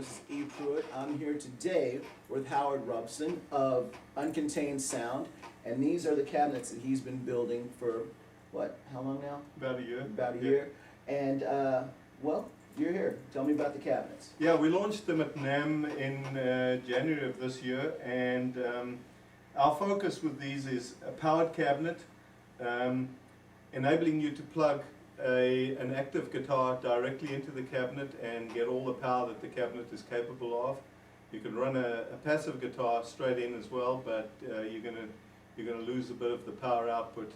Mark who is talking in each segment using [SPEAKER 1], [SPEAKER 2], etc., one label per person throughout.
[SPEAKER 1] This is E. Pruitt. I'm here today with Howard Robson of Uncontained Sound, and these are the cabinets that he's been building for, what, how long now?
[SPEAKER 2] About a year.
[SPEAKER 1] About a year. And, well, you're here. Tell me about the cabinets.
[SPEAKER 2] Yeah, we launched them at NAMM in January of this year, and our focus with these is a powered cabinet, enabling you to plug an active guitar directly into the cabinet and get all the power that the cabinet is capable of. You can run a passive guitar straight in as well, but you're gonna lose a bit of the power output.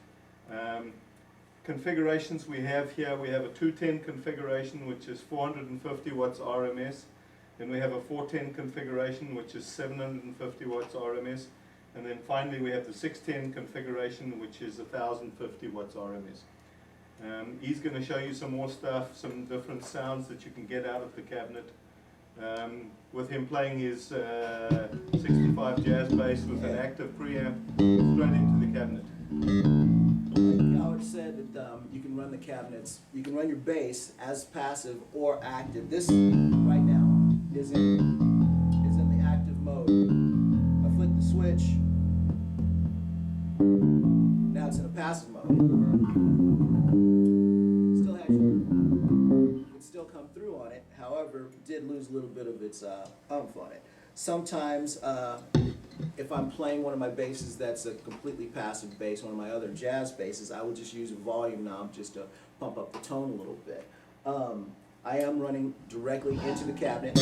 [SPEAKER 2] Configurations we have here, we have a 210 configuration, which is 450 watts RMS. Then we have a 410 configuration, which is 750 watts RMS. And then finally we have the 610 configuration, which is 1050 watts RMS. He's going to show you some more stuff, some different sounds that you can get out of the cabinet. With him playing his 65 jazz bass with an active preamp straight into the cabinet.
[SPEAKER 1] Like Howard said that you can run the cabinets, you can run your bass as passive or active. This right now is in the active mode. I flick the switch, now it's in a passive mode. Still can still come through on it, however, did lose a little bit of its oomph on it. Sometimes if I'm playing one of my basses that's a completely passive bass, one of my other jazz basses, I will just use a volume knob just to pump up the tone a little bit. I am running directly into the cabinet.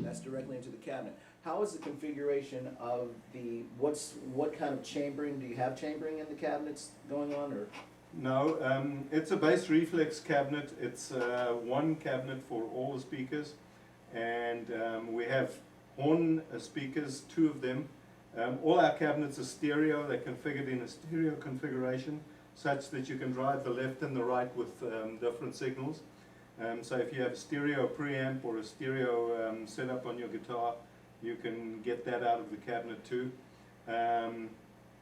[SPEAKER 1] That's directly into the cabinet. How is the configuration of the, what kind of chambering? Do you have chambering in the cabinets going on, or?
[SPEAKER 2] No, it's a bass reflex cabinet. It's one cabinet for all the speakers, and we have horn speakers, 2 of them. All our cabinets are stereo. They're configured in a stereo configuration such that you can drive the left and the right with different signals. So if you have a stereo preamp or a stereo setup on your guitar, you can get that out of the cabinet too.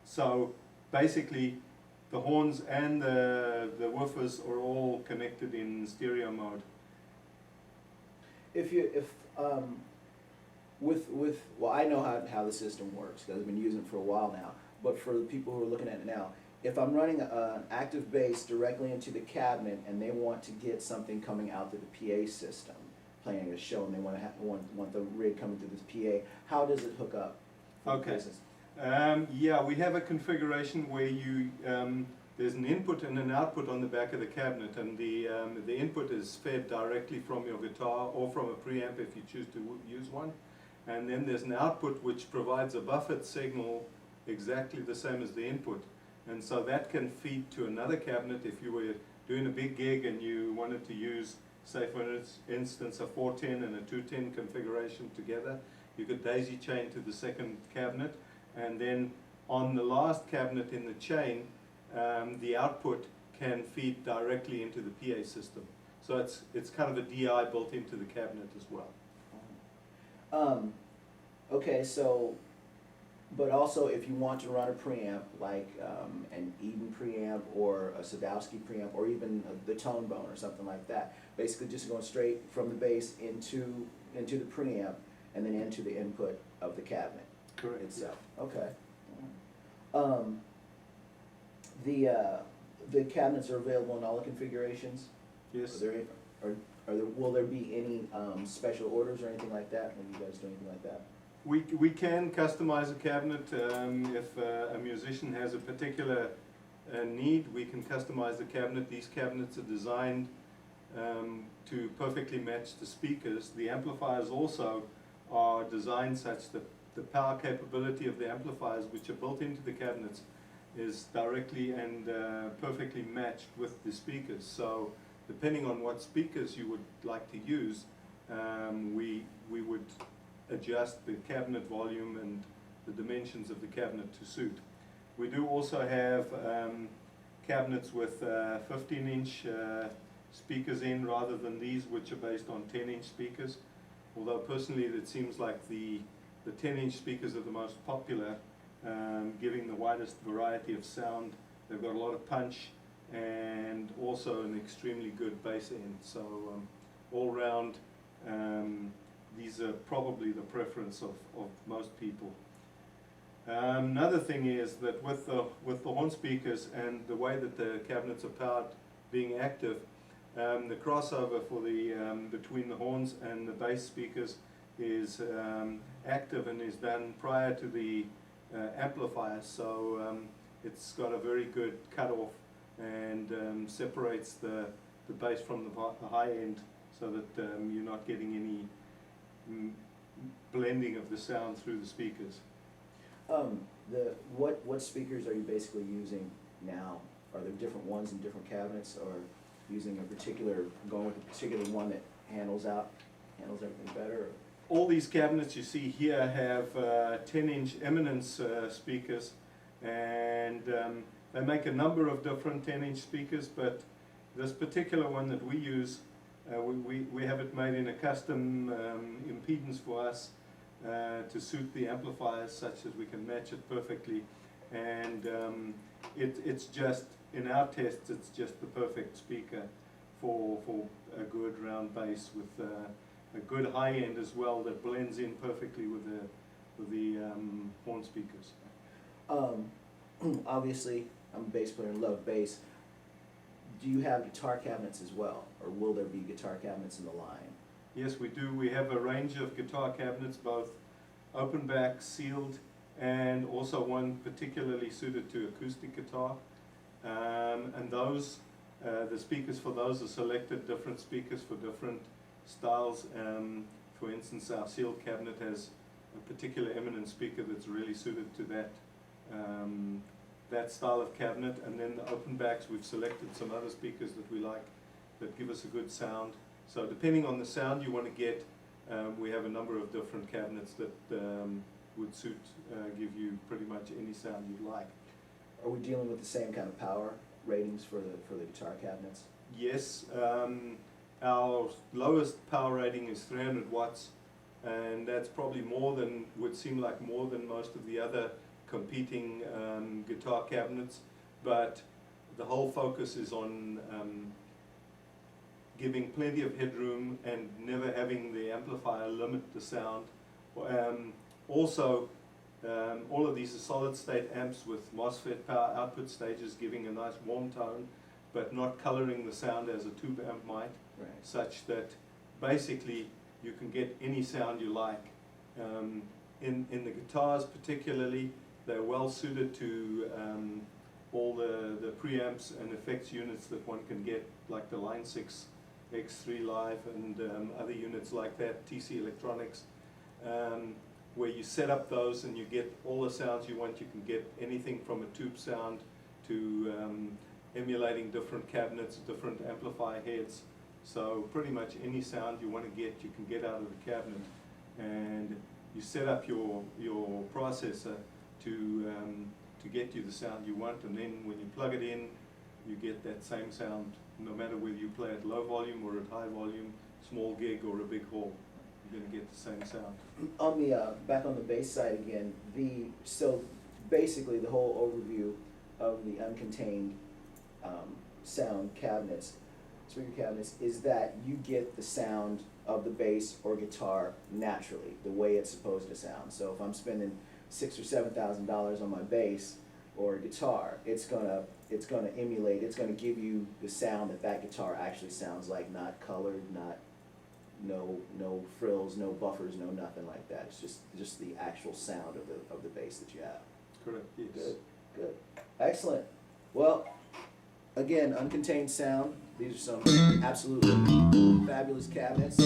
[SPEAKER 2] So basically, the horns and the woofers are all connected in stereo mode.
[SPEAKER 1] Well, I know how the system works because I've been using it for a while now. But for the people who are looking at it now, if I'm running an active bass directly into the cabinet and they want to get something coming out to the PA system, playing a show, and they want the rig coming through this PA, how does it hook up?
[SPEAKER 2] Okay. Yeah, we have a configuration where you there's an input and an output on the back of the cabinet, and the input is fed directly from your guitar or from a preamp if you choose to use one, and then there's an output which provides a buffered signal exactly the same as the input, and so that can feed to another cabinet. If you were doing a big gig and you wanted to use, say for instance, a 410 and a 210 configuration together, you could daisy chain to the second cabinet, and then on the last cabinet in the chain, the output can feed directly into the PA system. So it's kind of a DI built into the cabinet as well.
[SPEAKER 1] Okay, so, but also if you want to run a preamp like an Eden preamp or a Sadowski preamp or even the Tone Bone or something like that, basically just going straight from the bass into the preamp and then into the input of the cabinet.
[SPEAKER 2] Correct.
[SPEAKER 1] Itself. Okay. The cabinets are available in all the configurations?
[SPEAKER 2] Yes.
[SPEAKER 1] Will there be any special orders or anything like that when you guys do anything like that?
[SPEAKER 2] We can customize a cabinet if a musician has a particular need. We can customize the cabinet. These cabinets are designed to perfectly match the speakers. The amplifiers also are designed such that the power capability of the amplifiers, which are built into the cabinets, is directly and perfectly matched with the speakers. So depending on what speakers you would like to use, we would adjust the cabinet volume and the dimensions of the cabinet to suit. We do also have cabinets with 15-inch speakers in rather than these, which are based on 10-inch speakers. Although personally it seems like the 10-inch speakers are the most popular giving the widest variety of sound. They've got a lot of punch and also an extremely good bass end. So all round, these are probably the preference of most people. Another thing is that with the horn speakers and the way that the cabinets are powered being active, the crossover for the between the horns and the bass speakers is active and is done prior to the amplifier, so it's got a very good cutoff and separates the bass from the high end, so that you're not getting any blending of the sound through the speakers.
[SPEAKER 1] What speakers are you basically using now? Are there different ones in different cabinets, or using a particular, going with a particular one that handles everything better?
[SPEAKER 2] All these cabinets you see here have 10-inch eminence speakers, and they make a number of different 10-inch speakers, but this particular one that we use, we have it made in a custom impedance for us to suit the amplifiers, such as we can match it perfectly, and it's just, in our tests, it's just the perfect speaker for a good round bass with a good high end as well that blends in perfectly with the horn speakers.
[SPEAKER 1] Obviously, I'm a bass player and love bass. Do you have guitar cabinets as well, or will there be guitar cabinets in the line?
[SPEAKER 2] Yes, we do. We have a range of guitar cabinets, both open back, sealed, and also one particularly suited to acoustic guitar. And those, the speakers for those are selected, different speakers for different styles. For instance, our sealed cabinet has a particular eminent speaker that's really suited to that style of cabinet. And then the open backs, we've selected some other speakers that we like that give us a good sound. So depending on the sound you want to get, we have a number of different cabinets that would suit, give you pretty much any sound you'd like.
[SPEAKER 1] Are we dealing with the same kind of power ratings for the guitar cabinets?
[SPEAKER 2] Yes, our lowest power rating is 300 watts, and that's probably more than, would seem like more than most of the other competing guitar cabinets, but the whole focus is on giving plenty of headroom and never having the amplifier limit the sound. Also, all of these are solid state amps with MOSFET power output stages, giving a nice warm tone, but not coloring the sound as a tube amp might,
[SPEAKER 1] right,
[SPEAKER 2] such that basically you can get any sound you like. In the guitars particularly, they're well suited to all the preamps and effects units that one can get, like the Line 6 X3 Live and other units like that, TC Electronics, where you set up those and you get all the sounds you want. You can get anything from a tube sound to emulating different cabinets, different amplifier heads. So pretty much any sound you want to get, you can get out of the cabinet. And you set up your processor to get you the sound you want, and then when you plug it in, you get that same sound no matter whether you play at low volume or at high volume, small gig or a big hall. You're going to get the same sound.
[SPEAKER 1] On the back on the bass side again, so basically the whole overview of the Uncontained Sound cabinets, speaker cabinets, is that you get the sound of the bass or guitar naturally, the way it's supposed to sound. So if I'm spending $6,000 or $7,000 on my bass or guitar, it's gonna emulate, it's gonna give you the sound that guitar actually sounds like, not colored, not no frills, no buffers, no nothing like that. It's just the actual sound of the bass that you have.
[SPEAKER 2] Correct. Yes.
[SPEAKER 1] Good, excellent. Well, again, Uncontained Sound. These are some absolutely fabulous cabinets.